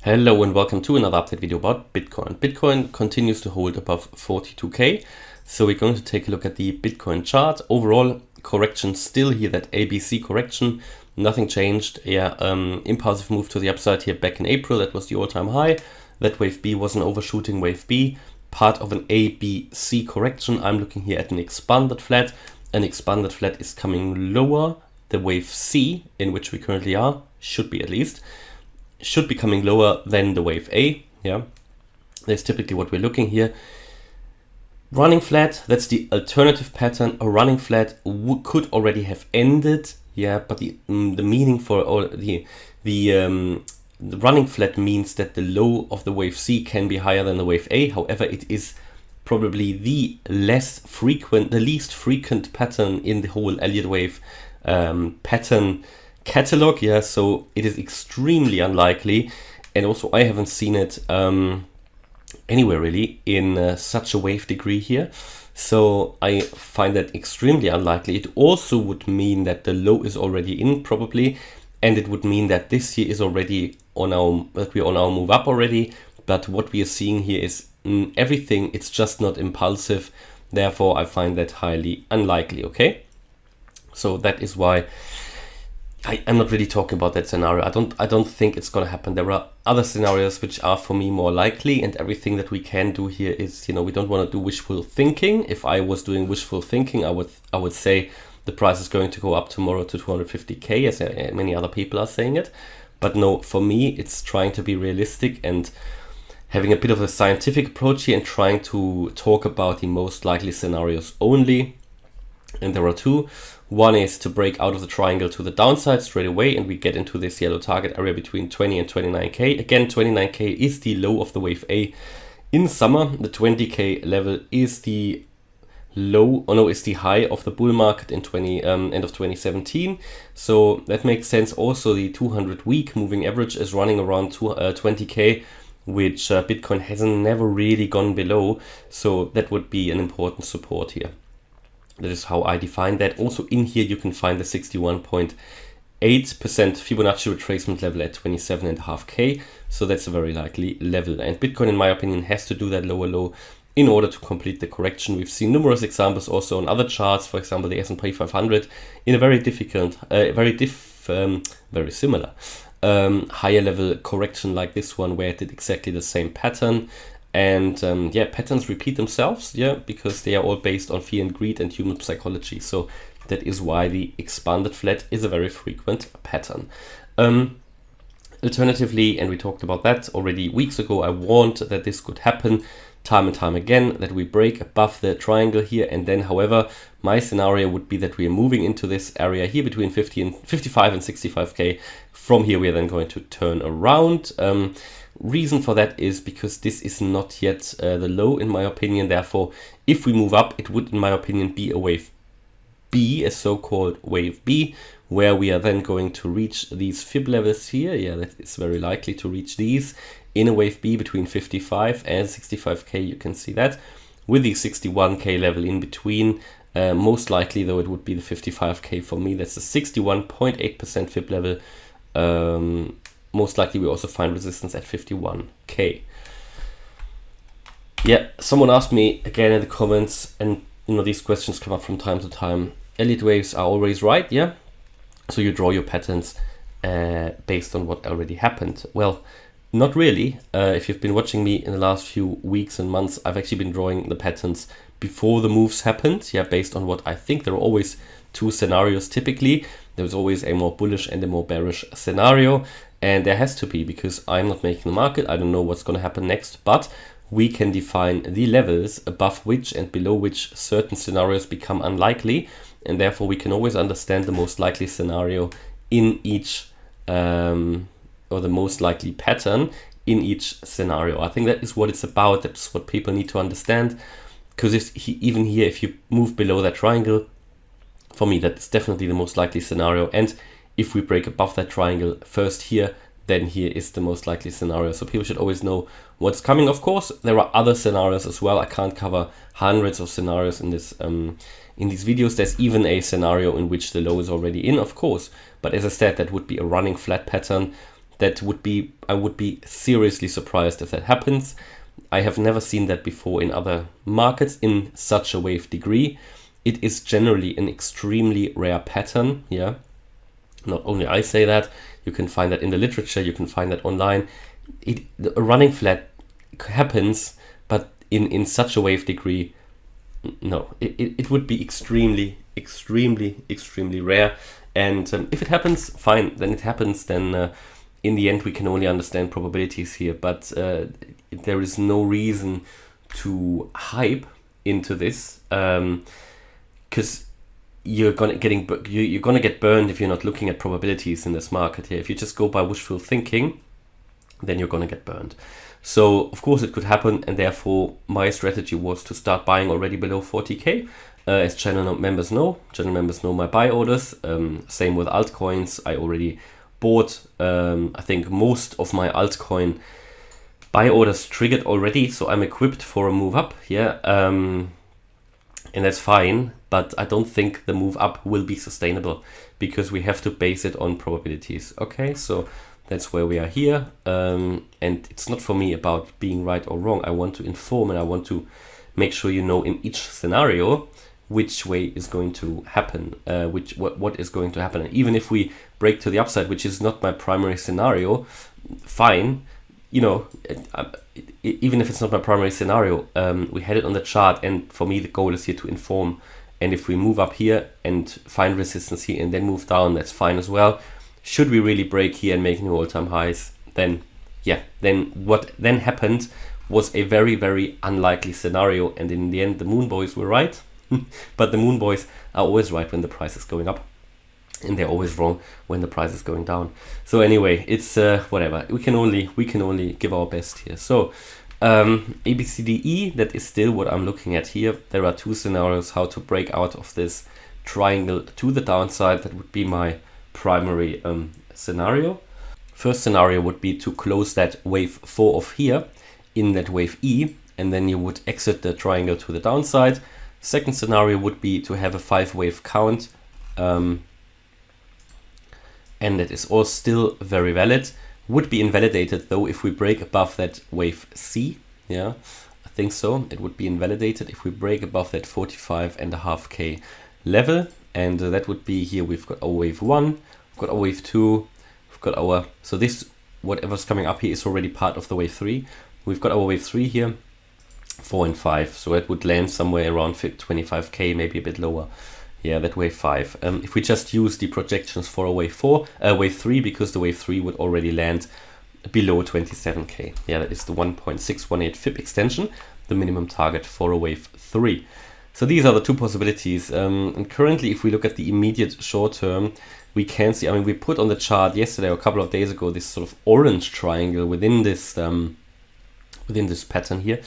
Hello and welcome to another update video about Bitcoin. Bitcoin continues to hold above 42k. So we're going to take a look at the Bitcoin chart. Overall correction still here, that ABC correction, nothing changed. Impulsive move to the upside here back in April. That was the all-time high. That wave B was an overshooting wave B, part of an ABC correction. I'm looking here at an expanded flat. An expanded flat is coming lower. The wave C, in which we currently are, should be at least, should be coming lower than the wave A. That's typically what we're looking here. Running flat, that's the alternative pattern. A running flat could already have ended, but the meaning for all the running flat means that the low of the wave C can be higher than the wave A. However, it is probably the least frequent pattern in the whole Elliott Wave pattern catalog, so it is extremely unlikely, and also I haven't seen it anywhere really in such a wave degree here, so I find that extremely unlikely. It also would mean that the low is already in probably, and it would mean that this here is already on our move up already, but what we are seeing here is everything, it's just not impulsive. Therefore I find that highly unlikely. Okay, so that is why I'm not really talking about that scenario. I don't think it's gonna happen. There are other scenarios which are for me more likely, and everything that we can do here is, we don't want to do wishful thinking. If I was doing wishful thinking, I would say the price is going to go up tomorrow to 250k, as many other people are saying it. But no, for me, it's trying to be realistic and having a bit of a scientific approach here and trying to talk about the most likely scenarios only. And there are two. One is to break out of the triangle to the downside straight away, and we get into this yellow target area between 20 and 29k. Again, 29k is the low of the wave A in summer. The 20k level is the is the high of the bull market in end of 2017. So that makes sense. Also, the 200-week moving average is running around 20k, which Bitcoin has never really gone below. So that would be an important support here. That is how I define that. Also in here you can find the 61.8% Fibonacci retracement level at 27.5k. So that's a very likely level. And Bitcoin, in my opinion, has to do that lower low in order to complete the correction. We've seen numerous examples also on other charts. For example, the S&P 500 in a very similar higher level correction like this one, where it did exactly the same pattern. And patterns repeat themselves, because they are all based on fear and greed and human psychology. So that is why the expanded flat is a very frequent pattern. Alternatively, and we talked about that already weeks ago, I warned that this could happen time and time again, that we break above the triangle here, and then, however, my scenario would be that we are moving into this area here between 55 and 65k. From here we are then going to turn around. Reason for that is because this is not yet the low, in my opinion. Therefore, if we move up, it would, in my opinion, be a wave B, a so-called wave B, where we are then going to reach these fib levels here. That is very likely to reach these in a wave B between 55 and 65k. You can see that with the 61k level in between. Most likely, though, it would be the 55k for me. That's the 61.8% fib level. Most likely we also find resistance at 51k. Someone asked me again in the comments, and these questions come up from time to time. Elliott waves are always right, so you draw your patterns based on what already happened. Well, not really. If you've been watching me in the last few weeks and months, I've actually been drawing the patterns before the moves happened, based on what I think. There are always two scenarios typically. There's always a more bullish and a more bearish scenario. And there has to be, because I'm not making the market. I don't know what's going to happen next, but we can define the levels above which and below which certain scenarios become unlikely. And therefore we can always understand the most likely scenario in each, or the most likely pattern in each scenario. I think that is what it's about. That's what people need to understand. Because even here, if you move below that triangle, for me, that's definitely the most likely scenario. And if we break above that triangle first here, then here is the most likely scenario. So people should always know what's coming. Of course, there are other scenarios as well. I can't cover hundreds of scenarios in this in these videos. There's even a scenario in which the low is already in, of course. But as I said, that would be a running flat pattern. I would be seriously surprised if that happens. I have never seen that before in other markets in such a wave degree. It is generally an extremely rare pattern. Yeah, not only I say that, you can find that in the literature, you can find that online. A running flat happens, but in such a wave degree, no, it would be extremely rare. And if it happens, fine, then it happens. Then in the end, we can only understand probabilities here, but there is no reason to hype into this, because you're gonna get burned if you're not looking at probabilities in this market here. If you just go by wishful thinking, then you're gonna get burned. So of course it could happen, and therefore my strategy was to start buying already below 40k. As channel members know my buy orders. Same with altcoins. I already bought, I think most of my altcoin buy orders triggered already, so I'm equipped for a move up. Yeah, and that's fine. But I don't think the move up will be sustainable, because we have to base it on probabilities. Okay, so that's where we are here. And it's not for me about being right or wrong. I want to inform, and I want to make sure you know in each scenario which way is going to happen, what is going to happen. And even if we break to the upside, which is not my primary scenario, fine. You know, even if it's not my primary scenario, we had it on the chart, and for me the goal is here to inform. And if we move up here and find resistance here and then move down, that's fine as well. Should we really break here and make new all-time highs, then yeah, then what then happened was a very unlikely scenario, and in the end the moon boys were right. But the moon boys are always right when the price is going up, and they're always wrong when the price is going down. So anyway, it's whatever. We can only give our best here. So ABCDE, that is still what I'm looking at here. There are two scenarios how to break out of this triangle to the downside. That would be my primary scenario. First scenario would be to close that wave 4 of here in that wave E, and then you would exit the triangle to the downside. Second scenario would be to have a 5-wave count, and that is all still very valid. Would be invalidated though if we break above that wave C. Yeah, I think so. It would be invalidated if we break above that 45.5k level, and that would be here. We've got our wave 1, we've got our wave 2, we've got our, so this, whatever's coming up here is already part of the wave 3. We've got our wave 3 here, 4 and 5, so it would land somewhere around 25k, maybe a bit lower. Yeah, that wave 5. If we just use the projections for a wave 3, because the wave 3 would already land below 27k. Yeah, that is the 1.618 FIB extension, the minimum target for a wave 3. So these are the two possibilities. And currently, if we look at the immediate short term, we can see, I mean, we put on the chart yesterday or a couple of days ago this sort of orange triangle within this pattern here.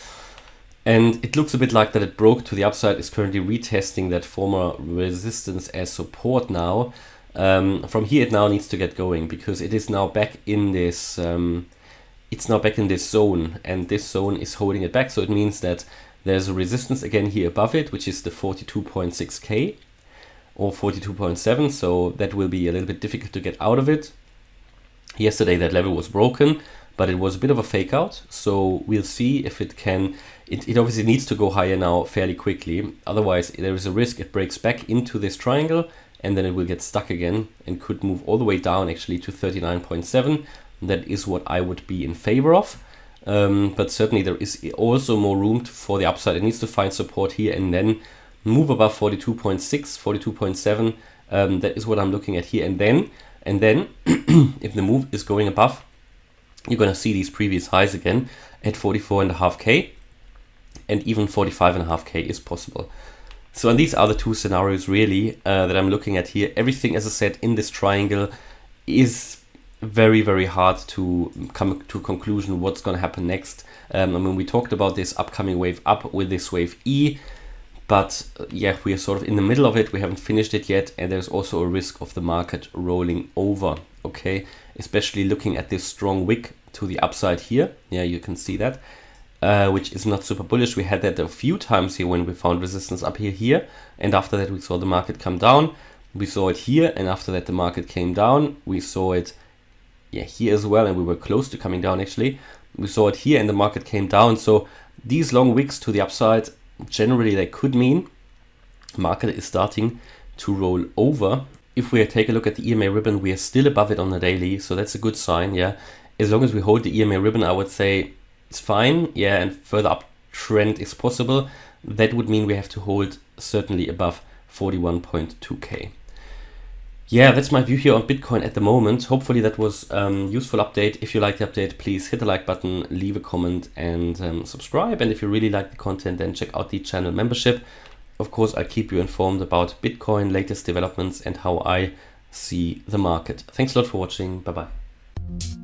And it looks a bit like that it broke to the upside, is currently retesting that former resistance as support now. From here it now needs to get going, because it is now back in this it's now back in this zone, and this zone is holding it back. So it means that there's a resistance again here above it, which is the 42.6k or 42.7. So that will be a little bit difficult to get out of it. Yesterday that level was broken, but it was a bit of a fake out. So we'll see if it can. It obviously needs to go higher now fairly quickly. Otherwise, there is a risk it breaks back into this triangle, and then it will get stuck again and could move all the way down actually to 39.7. That is what I would be in favor of. But certainly there is also more room for the upside. It needs to find support here and then move above 42.6, 42.7. That is what I'm looking at here. And then if the move is going above, you're going to see these previous highs again at 44.5k, and even 45.5k is possible. So, and these are the two scenarios really that I'm looking at here. Everything, as I said, in this triangle is very hard to come to a conclusion what's going to happen next. I mean, we talked about this upcoming wave up with this wave E, but yeah, we are sort of in the middle of it. We haven't finished it yet, and there's also a risk of the market rolling over. Okay, especially looking at this strong wick to the upside here. Yeah, you can see that, which is not super bullish. We had that a few times here when we found resistance up here, and after that we saw the market come down. We saw it here, and after that the market came down. We saw it yeah, here as well, and we were close to coming down actually. We saw it here and the market came down. So these long wicks to the upside, generally they could mean market is starting to roll over. If we take a look at the EMA ribbon, we are still above it on the daily, so that's a good sign. Yeah, as long as we hold the EMA ribbon, I would say it's fine. Yeah, and further uptrend is possible. That would mean we have to hold certainly above 41.2k. Yeah, that's my view here on Bitcoin at the moment. Hopefully that was useful update. If you like the update, please hit the like button, leave a comment, and subscribe. And if you really like the content, then check out the channel membership. Of course, I'll keep you informed about Bitcoin, latest developments, and how I see the market. Thanks a lot for watching. Bye-bye.